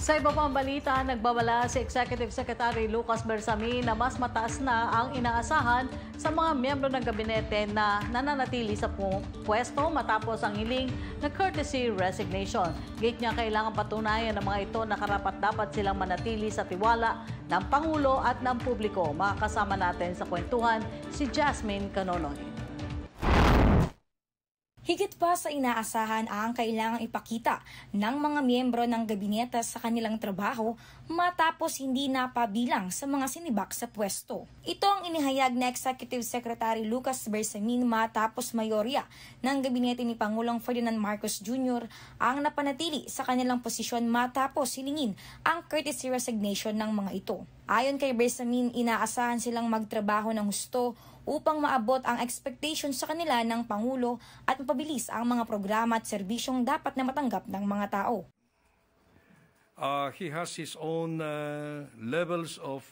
Sa iba pang balita, nagbabala si Executive Secretary Lucas Bersamin na mas mataas na ang inaasahan sa mga miyembro ng gabinete na nananatili sa pwesto matapos ang hiling na courtesy resignation. Gate niya kailangan patunayan ng mga ito na karapat-dapat silang manatili sa tiwala ng Pangulo at ng publiko. Makakasama natin sa kwentuhan si Jasmine Canonoy. Higit pa sa inaasahan ang kailangang ipakita ng mga miyembro ng gabinete sa kanilang trabaho matapos hindi napabilang sa mga sinibak sa pwesto. Ito ang inihayag na Executive Secretary Lucas Bersamin matapos mayorya ng gabinete ni Pangulong Ferdinand Marcos Jr. ang napanatili sa kanilang posisyon matapos hilingin ang courtesy resignation ng mga ito. Ayon kay Bersamin, inaasahan silang magtrabaho ng husto upang maabot ang expectation sa kanila ng Pangulo at mapabilis ang mga programa at serbisyong dapat na matanggap ng mga tao. He has his own levels of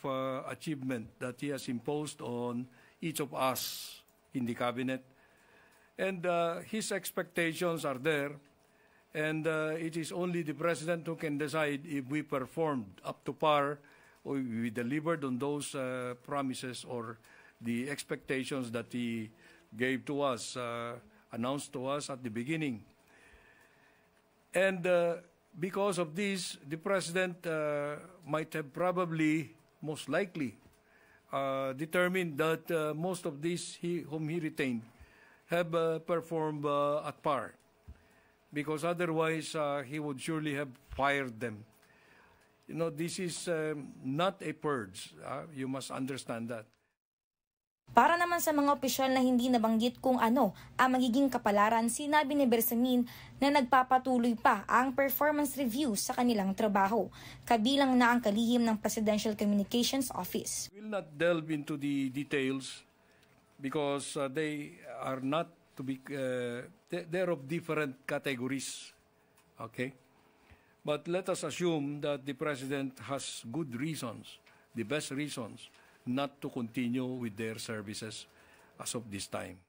achievement that he has imposed on each of us in the cabinet. And his expectations are there. And it is only the President who can decide if we performed up to par or we delivered on those promises or the expectations that he gave to us, announced to us at the beginning. And because of this, the President might have probably, most likely, determined that most of these whom he retained have performed at par. Because otherwise, he would surely have fired them. You know, this is not a purge. You must understand that. Para naman sa mga opisyal na hindi nabanggit kung ano ang magiging kapalaran, sinabi ni Bersamin na nagpapatuloy pa ang performance review sa kanilang trabaho, kabilang na ang kalihim ng Presidential Communications Office. We will not delve into the details because they are not to be, they're of different categories, okay? But let us assume that the President has good reasons, the best reasons, not to continue with their services as of this time.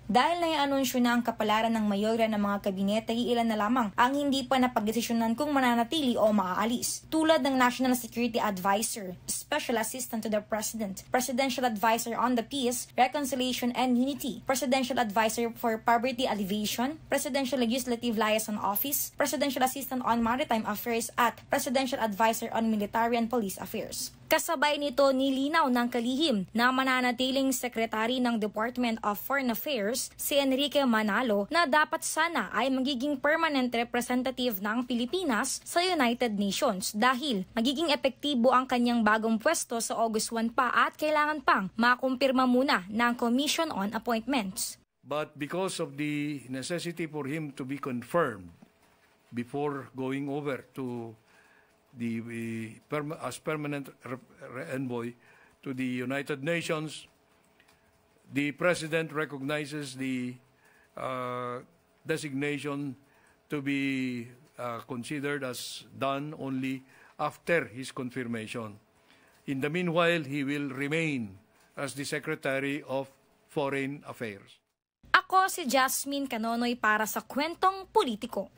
Dahil naianunsyo na ang kapalaran ng mayorya ng mga kabinete, ilan na lamang ang hindi pa napagdesisyonan kung mananatili o maaalis. Tulad ng National Security Advisor, Special Assistant to the President, Presidential Advisor on the Peace, Reconciliation and Unity, Presidential Advisor for Poverty Alleviation, Presidential Legislative Liaison Office, Presidential Assistant on Maritime Affairs at Presidential Advisor on Military and Police Affairs. Kasabay nito, nilinaw ng kalihim na mananatiling Secretary ng Department of Foreign Affairs si Enrique Manalo na dapat sana ay magiging permanent representative ng Pilipinas sa United Nations dahil magiging epektibo ang kanyang bagong pwesto sa August 1 pa at kailangan pang makumpirma muna ng Commission on Appointments. But because of the necessity for him to be confirmed before going over to as permanent envoy to the United Nations, the President recognizes the designation to be considered as done only after his confirmation. In the meanwhile, he will remain as the Secretary of Foreign Affairs. Ako si Jasmine Canonoy para sa Kwentong Politiko.